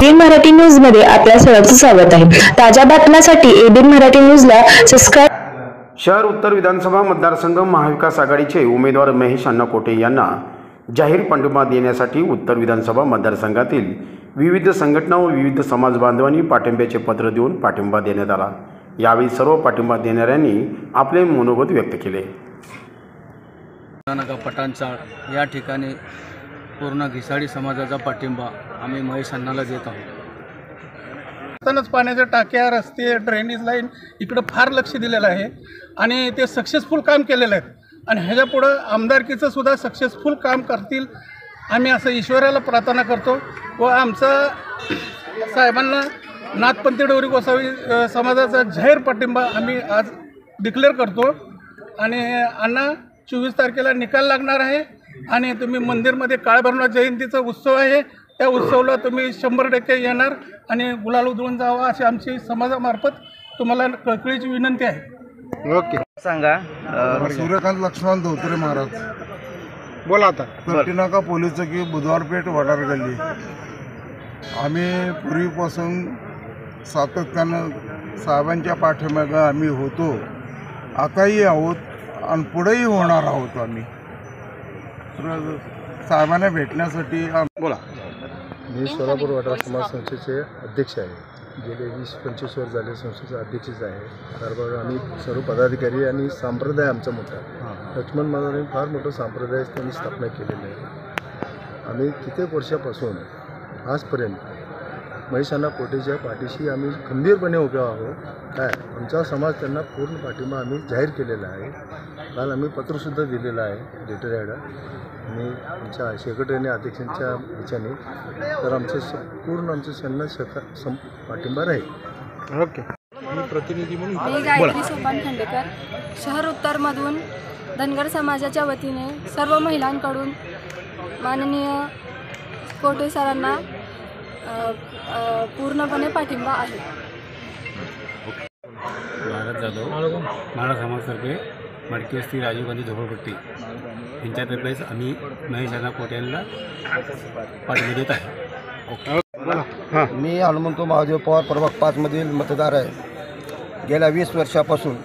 ABN Marathi news मध्ये आपल्या सर्वांचं स्वागत आहे। ताज्या बातम्यांसाठी एबीएन मराठी न्यूजला सबस्क्राइब। शहर उत्तर विधानसभा मतदारसंघ महाविकास आघाडीचे उमेदवार महेश अण्णा कोटे यांना जाहीर पाठिंबा देण्यासाठी उत्तर विधानसभा मतदारसंघातील विविध संघटना व विविध समाज बांधवांनी पाठिंब्याचे पत्र देऊन पाठिंबा देण्यात आला। यावेळी सर्व पाठिंबा देणाऱ्यांनी आपले मनोगत व्यक्त केले। पटांचाळ या ठिकाणी पूर्ण घिसाडी समाजाचा पाठिंबा आम्ही महेश अण्णाला देत आहोत। पाण्याच्या टाक्या, रस्ते, ड्रेनेज लाईन इकडे फार लक्ष दिलेलं आहे आणि ते सक्सेसफुल काम केलेलं आहे आणि ह्याच्यापुढं आमदारकीचं सुद्धा सक्सेसफुल काम करतील आम्ही असं ईश्वराला प्रार्थना करतो व आमचा साहेबांना नाथपंथी डोरी गोसावी समाजाचा जाहीर पाठिंबा आम्ही आज डिक्लेअर करतो आणि अण्णा 24 तारखेला निकाल लागणार आहे आणि तुम्ही मंदिरमध्ये काळभैरवनाथ जयंतीचा उत्सव आहे, त्या उत्सवाला तुम्ही 100% येणार आणि गुलाल उधळून जावा अशी आमची समाजामार्फत तुम्हाला कळकळीची विनंती आहे। ओके, सांगा। सूर्यकांत लक्ष्मण धोत्रे महाराज बोला आता। कट्टीनाका पोलीस चौकी, बुधवारपेठ, वडार गल्ली। आम्ही पूर्वीपासून सातत्यानं साहेबांच्या पाठीमागे आम्ही होतो, आताही आहोत आणि पुढेही होणार आहोत। आम्ही साहेबांना भेटण्यासाठी बोला। मी सोलापूर वडार समाज संस्थेचे अध्यक्ष आहे। गेले 20-25 वर्ष झाले संस्थेचे अध्यक्षच आहे। त्याबरोबर आम्ही सर्व पदाधिकारी आणि संप्रदाय आमचा मोठा लक्ष्मण महाराजांनी फार मोठं संप्रदाय त्यांनी स्थापना केलेलं आहे। आम्ही कित्येक वर्षापासून आजपर्यंत महेश अण्णा कोटेच्या पाठीशी आम्ही खंबीरपणे उभे आहोत। काय आमचा समाज त्यांना पूर्ण पाठिंबा आम्ही जाहीर केलेला आहे। काल आम्ही पत्रसुद्धा दिलेलं आहे लेटर आणि आमच्या सेक्रेटरीने अध्यक्षांच्या ह्याच्याने, तर आमचं पूर्ण आमचं पाठिंबा राहील। ओके, मी प्रतिनिधी म्हणून मी गायत्री सोपान खंडेकर, शहर उत्तरमधून धनगर समाजाच्या वतीने सर्व महिलांकडून माननीय कोटे सरांना पूर्णपणे पाठिंबा आहे। भारत जाधव मराठा समाजातर्फे मडकी वस्ती राजीव गांधी झोपडपट्टी यांच्यातर्फेच आम्ही महेश अण्णा कोटे यांना पाठिंबा देत आहे। मी हनुमंत महादेव पवार प्रभाग 5 मधील मतदार आहे। गेल्या 20 वर्षापासून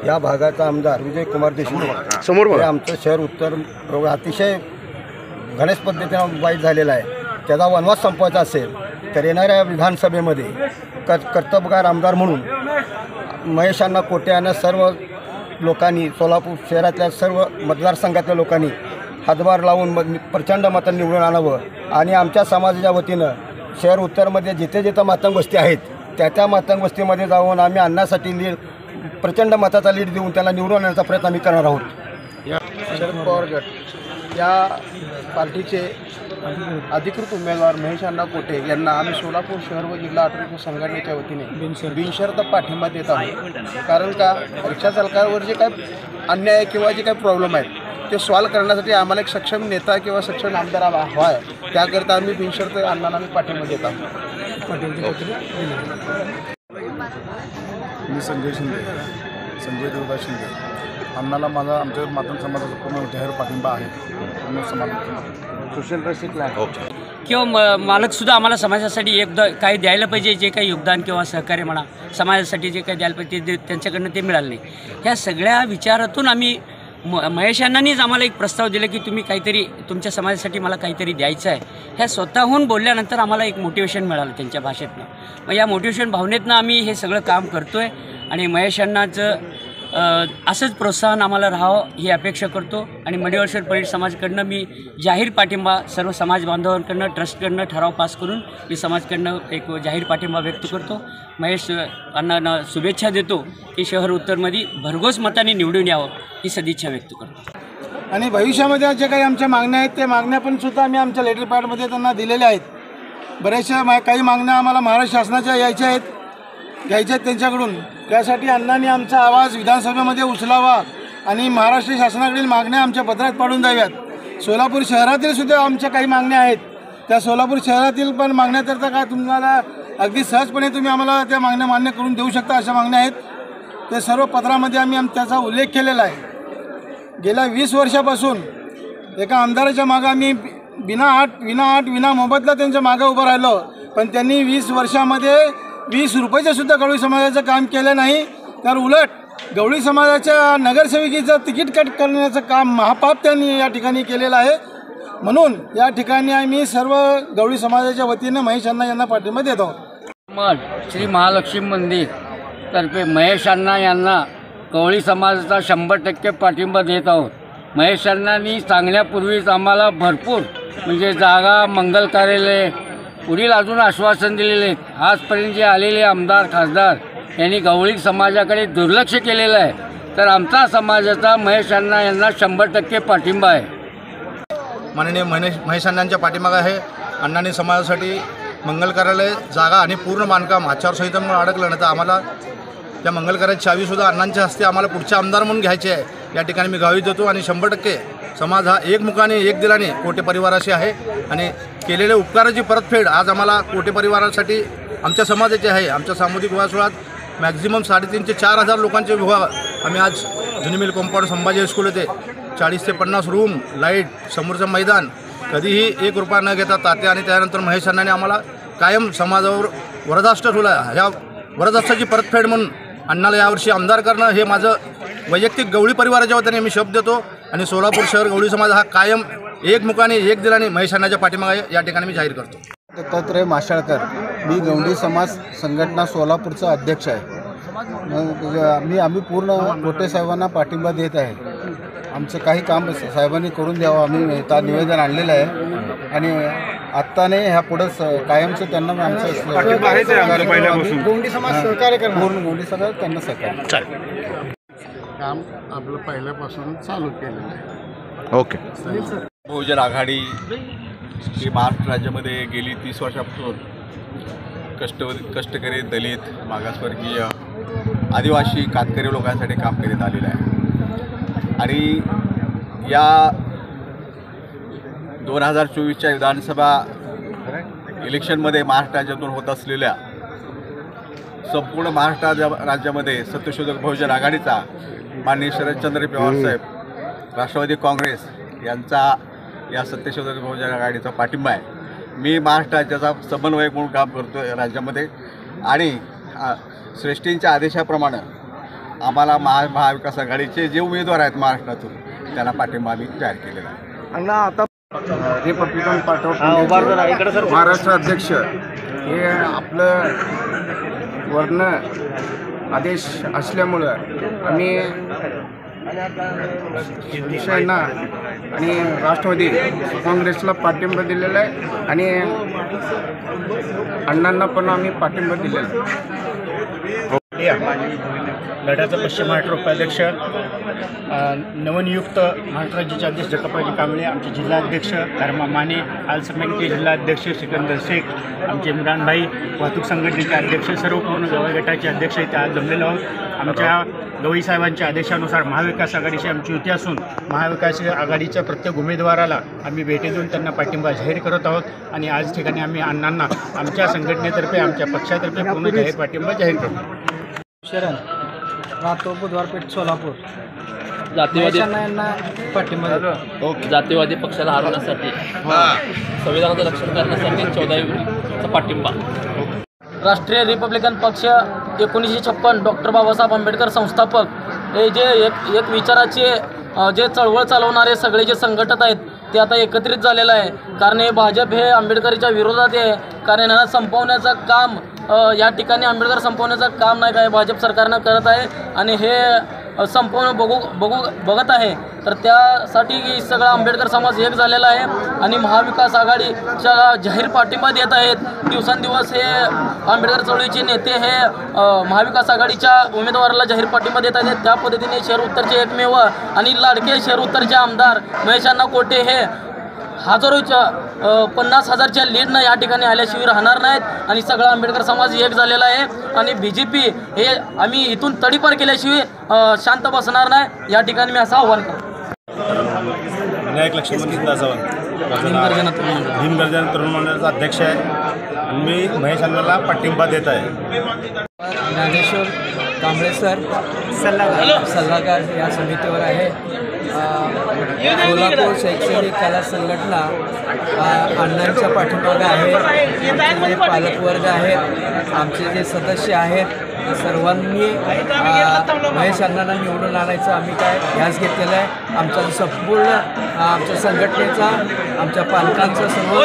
या भागाचा आमदार विजयकुमार देशमुख समोर आमचं शहर उत्तर अतिशय घणेश पद्धतीनं वाईट झालेला आहे। त्याचा वनवास संपवायचा असेल तर येणाऱ्या विधानसभेमध्ये कर्तबगार आमदार म्हणून महेश अण्णा कोटे यांना सर्व लोकांनी, सोलापूर शहरातल्या सर्व मतदारसंघातल्या लोकांनी हातभार लावून प्रचंड मतांनी निवडून आणावं आणि आमच्या समाजाच्या वतीनं शहर उत्तरमध्ये जिथे जिथं मातंग वस्ती आहेत त्या मातंग वस्तीमध्ये जाऊन आम्ही अण्णासाठी प्रचंड मताचा लीड देऊन त्यांना निवडून आणण्याचा प्रयत्न आम्ही करणार आहोत। शरद पवार गट या पार्टीचे अधिकृत उमेदवार महेश अण्णा कोटे यांना आम्ही सोलापूर शहर व जिल्हा ऑटोरिक्षा संघटनेच्या वतीने बिनशर्त पाठिंबा देत आहोत। कारण का रिक्षा चालकावर जे काही अन्याय किंवा जे काही प्रॉब्लेम आहेत ते सॉल्व्ह करण्यासाठी आम्हाला एक सक्षम नेता किंवा सक्षम आमदार हवा आहे, त्याकरिता आम्ही बिनशर्त अण्णांना आम्ही पाठिंबा देत आहोत। मी संजय देवदास शिंदे। अण्णाला माझा आमच्या मातंग समाजाचा पूर्ण जाहीर पाठिंबा आहे। पूर्ण समाज किंवा मालकसुद्धा आम्हाला समाजासाठी काही द्यायला पाहिजे, जे काही योगदान किंवा सहकार्य म्हणा समाजासाठी जे काही द्यायला पाहिजे ते त्यांच्याकडनं ते मिळालं नाही। ह्या सगळ्या विचारातून आम्ही महेश अण्णांनीच आम्हाला एक प्रस्ताव दिला की तुम्ही काहीतरी तुमच्या समाजासाठी मला काहीतरी द्यायचं आहे। ह्या स्वतःहून बोलल्यानंतर आम्हाला एक मोटिवेशन मिळालं त्यांच्या भाषेतनं। मग या मोटिवेशन भावनेतनं आम्ही हे सगळं काम करतो आहे आणि महेश अण्णाचं असंच प्रोत्साहन आम्हाला राहावं ही अपेक्षा करतो आणि मडिवाळशेर परीट समाजकडनं मी जाहीर पाठिंबा सर्व समाज बांधवांकडनं ट्रस्टकडनं ठराव पास करून मी समाजकडनं एक जाहीर पाठिंबा व्यक्त करतो। महेश अण्णांना शुभेच्छा देतो की शहर उत्तरमध्ये भरघोस मताने निवडून यावं ही सदिच्छा व्यक्त करतो। आणि भविष्यामध्ये जे काही आमच्या मागण्या आहेत त्या मागण्या पण सुद्धा आम्ही आमच्या लेटर पॅडमध्ये त्यांना दिलेल्या आहेत। बऱ्याचशा काही मागण्या आम्हाला महाराष्ट्र शासनाच्या घ्यायच्या आहेत त्यांच्याकडून, त्यासाठी अण्णांनी आमचा आवाज विधानसभेमध्ये उचलावा आणि महाराष्ट्र शासनाकडील मागण्या आमच्या पत्रात पाडून द्याव्यात। सोलापूर शहरातील सुद्धा आमच्या काही मागण्या आहेत, त्या सोलापूर शहरातील पण मागण्या तर काय तुम्हाला अगदी सहजपणे तुम्ही आम्हाला त्या मागण्या मान्य करून देऊ शकता अशा मागण्या आहेत। ते सर्व पत्रामध्ये आम्ही त्याचा उल्लेख केलेला आहे। गेल्या 20 वर्षापासून एका आमदाराच्या मागे आम्ही विना मोबदला त्यांच्या मागे उभं राहिलो पण त्यांनी 20 वर्षामध्ये 20 रुपयाचं सुद्धा गवळी समाजाचं काम केलं नाही, तर उलट गवळी समाजाच्या नगरसेवकीचं तिकीट कट करण्याचं काम महापाप त्यांनी या ठिकाणी केलेलं आहे. म्हणून या ठिकाणी आम्ही सर्व गवळी समाजाच्या वतीनं महेश अण्णा यांना पाठिंबा देत आहोत. मठ श्री महालक्ष्मी मंदिर तर्फे महेश अण्णा यांना गवळी समाजाचा 100% पाठिंबा देत आहोत. महेश अण्णांनी सांगण्यापूर्वीच आम्हाला भरपूर म्हणजे जागा, मंगल कार्यालय, पुढील अजून आश्वासन दिलेले आहेत. आजपर्यंत जे आलेले आमदार खासदार यांनी गवळी समाजाकडे दुर्लक्ष केलेलं आहे, तर आमचा समाजाचा महेश अण्णा यांना 100% पाठिंबा आहे. माननीय महेश अण्णांच्या पाठीमागं आहे. अण्णांनी समाजासाठी मंगल कार्यालय, जागा आणि पूर्ण बांधकाम आचारसंहितेमुळे अडकलं नाही, तर आम्हाला त्या मंगल कार्याची चावीसुद्धा अण्णांच्या हस्ते आम्हाला पुढचे आमदार म्हणून घ्यायचे आहे. या ठिकाणी मी गावी देतो आणि 100% समाज हा एकमुखाने एक दिलाने कोटे परिवाराशी आहे आणि केलेल्या उपकाराची परतफेड आज आम्हाला कोटे परिवारासाठी आमच्या समाजाची आहे. आमच्या सामुदायिक विवाह सोहळ्यात मॅक्झिमम 3,500 ते 4,000 लोकांचे विवाह आम्ही आज जुनी मिल कंपाऊंड संभाजी हायस्कूल येथे 40 ते 50 रूम, लाईट, समोरचं मैदान, कधीही 1 रुपया न घेता तात्या आणि त्यानंतर महेश अण्णांनी आम्हाला कायम समाजावर वरदाष्ट ठेवला. ह्या वरदाष्टाची परतफेड म्हणून अण्णाला यावर्षी आमदार करणं हे माझं वैयक्तिक गवळी परिवाराच्या वतीने मी शब्द देतो आणि सोलापूर शहर गवळी समाज हा कायम एकमुखाने एक दिलाने महेश अण्णाच्या पाठीमागे या ठिकाणी मी जाहीर करतो. दत्तात्रय माशाळकर, मी गवळी समाज संघटना सोलापूरचा अध्यक्ष आहे. आम्ही पूर्ण कोटे साहेबांना पाठिंबा देत आहे. आमचं काही काम साहेबांनी करून द्यावं आम्ही निवेदन आणलेलं आहे आणि आत्ता नाही ह्या पुढं कायमचं त्यांना आमचं गवळी समाज सहकार्य करणार, पूर्ण गवळी समाज त्यांना सहकार्य काम आपलं पहिल्यापासून चालू केलेलं आहे. ओके. बहुजन आघाडी ही महाराष्ट्र राज्यामध्ये गेली 30 वर्षापासून कष्टकरी, दलित, मागासवर्गीय, आदिवासी, कातकरी लोकांसाठी काम करीत आलेलं आहे आणि या 2024च्या विधानसभा इलेक्शनमध्ये महाराष्ट्र राज्यातून होत असलेल्या संपूर्ण महाराष्ट्र राज्यामध्ये सत्यशोधक बहुजन आघाडीचा माननीय शरदचंद्र पवारसाहेब, राष्ट्रवादी काँग्रेस यांचा या सत्यशोधक बहुजन आघाडीचा पाठिंबा आहे. मी महाराष्ट्र राज्याचा समन्वयक म्हणून काम करतो आहे राज्यामध्ये आणि श्रेष्ठींच्या आदेशाप्रमाणे आम्हाला महाविकास आघाडीचे जे उमेदवार आहेत महाराष्ट्रातून त्यांना पाठिंबा आम्ही जाहीर केलेला आहे. अण्णा आता रिपब्लिकन पार्टी ऑफ महाराष्ट्र अध्यक्ष हे आपलं वर्ण आदेश असल्यामुळं आम्ही शिवसेना आणि राष्ट्रवादी काँग्रेसला पाठिंबा दिलेला आहे आणि अण्णांना पण आम्ही पाठिंबा दिलेला आहे. लढ्याचा पश्चिम महाराष्ट्र उपाध्यक्ष, नवनियुक्त महाराष्ट्र राज्याचे अध्यक्ष जगताप्पाजी कांबळे, आमचे जिल्हाध्यक्ष धर्मा माने, आलसमेंटचे जिल्हाध्यक्ष सिकंदर शेख, आमचे इम्रान भाई, वाहतूक संघटनेचे अध्यक्ष, सर्व पूर्ण गवळी गटाचे अध्यक्ष इथे आज जमलेलो आहोत. आमच्या गवळी साहेबांच्या आदेशानुसार महाविकास आघाडीशी आमची युती असून महाविकास आघाडीच्या प्रत्येक उमेदवाराला आम्ही भेटी देऊन त्यांना पाठिंबा जाहीर करत आहोत आणि आज ठिकाणी आम्ही अण्णांना आमच्या संघटनेतर्फे, आमच्या पक्षातर्फे पूर्ण जाहीर पाठिंबा जाहीर करतो. शरण राहतो बुधवारपेठ सोलापूर. जातीवादी यांना पाठिंबा देतो. जातीवादी पक्षाला हरवण्यासाठी, संविधानाचं रक्षण करण्यासाठी 14वीचा पाठिंबा. राष्ट्रीय रिपब्लिकन पक्ष 1956 डॉक्टर बाबासाहेब आंबेडकर संस्थापक हे जे एक विचाराचे जे चळवळ चालवणारे सगळे जे संघटक आहेत ते आता एकत्रित झालेलं आहे. कारण हे भाजप हे आंबेडकरीच्या विरोधात आहे. कारण यांना संपवण्याचं काम या ठिकाणी आंबेडकर संपवण्याचं काम नाही काय भाजप सरकारनं करत आहे आणि हे संपवणं बघत आहे. तर त्यासाठी सगळा आंबेडकर समाज एक झालेला आहे आणि महाविकास आघाडीच्या जाहीर पाठिंबा देत आहेत. दिवसेंदिवस हे आंबेडकर चळवळीचे नेते हे महाविकास आघाडीच्या उमेदवाराला जाहीर पाठिंबा देत आहेत. त्या पद्धतीने शहर उत्तरचे एकमेव आणि लाडके शहर उत्तरचे आमदार महेश अण्णा कोटे हे हजारोच्या 50,000च्या लीडनं या ठिकाणी आल्याशिवाय राहणार नाहीत आणि सगळा आंबेडकर समाज एक झालेला आहे आणि BJP हे आम्ही इथून तडीपार केल्याशिवाय शांत बसणार नाही. या ठिकाणी मी असं आव्हान करतो. विनायक लक्ष्मण भीमगर्जना तरुण मंडळाचा अध्यक्ष आहे आणि मी महेश अण्णाला पाठिंबा देत आहे. ज्ञानेश्वर कांबळे सर सल्लागार या समितीवर आहे. सोलापूर शैक्षणिक कला संघटना अण्णांच्या पाठीमागे आहे. आमचे जे पालकवर्ग आहेत, आमचे जे सदस्य आहेत, सर्वांनी महेश अण्णांना निवडून आणायचं आम्ही काय ध्यास घेतलेला आहे. आमचा संपूर्ण आमच्या संघटनेचा, आमच्या पालकांचा, सर्व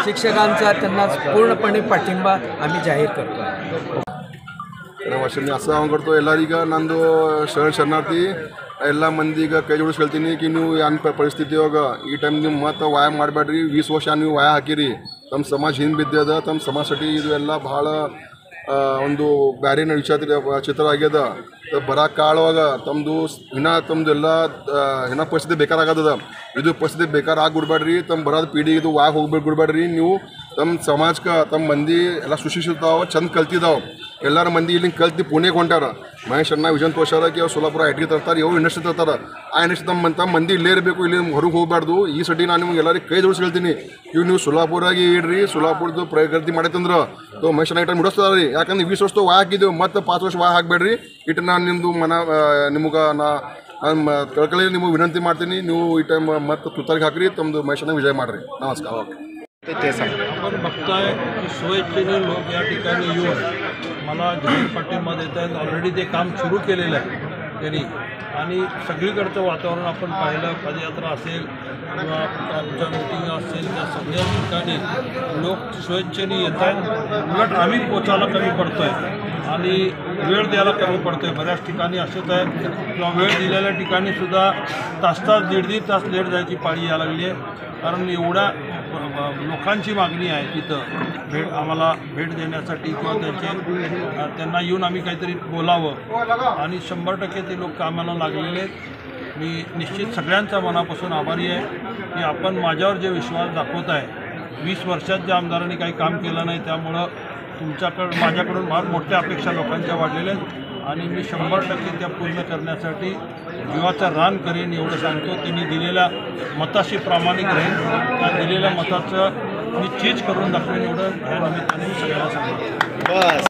शिक्षकांचा त्यांना पूर्णपणे पाठिंबा आम्ही जाहीर करतो. ವರ್ಷದಲ್ಲಿ ಅಸ ಮಾಡ್ತು ಎಲ್ಲರಿಗ ನಂದು ಶರಣಾರ್ಥಿ ಎಲ್ಲ ಮಂದಿಗೆ ಕೈ ಜೋಡಿಸಿ ಹೇಳ್ತೀನಿ ಕಿ ನೀವು ಏನು ಪರಿಸ್ಥಿತಿ ಇವಾಗ ಈ ಟೈಮ್ ನೀವು ಮತ್ತೆ ವಾಯ ಮಾಡಬೇಡ್ರಿ. 20 ವರ್ಷ ನೀವು ವಾಯ ಹಾಕಿರಿ, ತಮ್ಮ ಸಮಾಜ ಹಿಂದೆ ಬಿದ್ದದ. ತಮ್ಮ ಸಮಾಜसाठी ಇದು ಎಲ್ಲ ಭಾಳ ಒಂದು ಬ್ಯಾರಿನ ಚಿತ್ರ ಆಗ್ಯದ. ಬರೋ ಕಾಳವಾಗ ತಮ್ಮದು ತಮ್ಮದು ಎಲ್ಲ ಪರಿಸ್ಥಿತಿ ಬೇಕಾರಾಗದ. ಇದು ಪರಿಸ್ಥಿತಿ ಬೇಕಾರ್ ಆಗಿಬಿಡ್ಬೇಡ್ರಿ. ತಮ್ಮ ಬರೋದು ಪೀಡಿ ಇದು ವಾಯ ಹೋಗ್ಬಿಡ್ಬೇಡ್ರಿ. ನೀವು ತಮ್ಮ ಸಮಾಜಕ್ಕೆ ತಮ್ಮ ಮಂದಿ ಎಲ್ಲ ಸುಶಿಕ್ಷಿತಾವ, ಚಂದ ಕಲ್ತಿದ್ದಾವೆ. ಎಲ್ಲರ ಮಂದಿ ಇಲ್ಲಿ ಕಲ್ತಿ ಪುಣೆಗೆ ಹೊಂಟಾರ. ಮಹೇಶ್ ಅಣ್ಣ ವಿಜನ್ ತೋರ್ಸಾರ ಕಿ ಅವ್ರು ಸೋಲಾಪುರ ಐ ಟಿ ತರ್ತಾರೆ, ಯಾವ ಇಂಡಸ್ಟ್ರಿ ತರ್ತಾರೆ. ಆ ಇಂಡಸ್ಟ್ರಿ ತಮ್ಮ ಮಂದಿ ಇಲ್ಲೇ ಇರಬೇಕು, ಇಲ್ಲಿ ಹೊರಗೆ ಹೋಗಬಾರ್ದು. ಈ ಸಟಿ ನಾನು ನಿಮ್ಗೆ ಎಲ್ಲರಿಗೆ ಕೈ ಜೋಡಿಸಿ ಹೇಳ್ತೀನಿ, ನೀವು ಸೋಲಾಪುರಾಗಿ ಇಡ್ರಿ. ಸೋಲಾಪುರದ್ದು ಪ್ರಗತಿ ಮಾಡೈತಂದ್ರೆ ಮಹೇಶ್ ಅಣ್ಣ ಇಟ್ಟು ಮುಡಿಸ್ತಾರೆ ರೀ. ಯಾಕಂದ್ರೆ 20 ವರ್ಷ ವಾಯ ಹಾಕಿದ್ದೆವು, ಮತ್ತು 5 ವರ್ಷ ವಾಯ ಹಾಕಬೇಡ್ರಿ. ಇಟ್ಟು ನಾನು ನಿಮ್ಮದು ನಿಮಗೆ ನಾನು ಕಳ್ಕಳಿ ನಿಮಗೆ ವಿನಂತಿ ಮಾಡ್ತೀನಿ. ನೀವು ಈ ಟೈಮ್ ಮತ್ತು ತುತ್ತಾರಿಗೆ ಹಾಕ್ರಿ, ತಮ್ಮದು ಮಹೇಶ್ ಅಣ್ಣ विजय ಮಾಡಿರಿ. नमस्कार. आपण बघताय की स्वेच्छेने लोक या ठिकाणी येऊन मला जाहीर पाठिंबा देत आहेत. ऑलरेडी ते काम सुरू केलेलं आहे त्यांनी. आणि सगळीकडचं वातावरण आपण पाहिलं, पदयात्रा असेल किंवा आमच्या मिटिंग असेल, त्या सगळ्या ठिकाणी लोक स्वेच्छेने येत आहेत. उलट आम्ही पोचायला कमी पडतो आहे आणि वेळ द्यायला कमी पडतो आहे. बऱ्याच ठिकाणी असेच आहे किंवा वेळ दिलेल्या ठिकाणीसुद्धा तास दीड तास लेट जायची पाळी यायला लागली आहे. कारण एवढ्या लोकांची मागणी आहे तिथं आम्हाला भेट देण्यासाठी किंवा त्यांना येऊन आम्ही काहीतरी बोलावं. आणि 100% ते लोक कामाला लागलेले आहेत. मी निश्चित सगळ्यांचा मनापासून आभारी आहे की आपण माझ्यावर जे विश्वास दाखवत आहे. 20 वर्षात ज्या आमदारांनी काही काम केलं नाही, त्यामुळं माझ्याकडून फार मोठ्या अपेक्षा लोकांच्या वाढलेल्या आहेत. आणि मी 100% त्या पूर्ण करण्यासाठी जीवाचा रान करेन एवढं सांगतो. त्यांनी दिलेल्या मताशी प्रामाणिक राहील. त्या दिलेल्या मताचं मी चीज करून दाखवेन एवढं ह्या निमित्ताने मी सगळ्यांना सांगतो.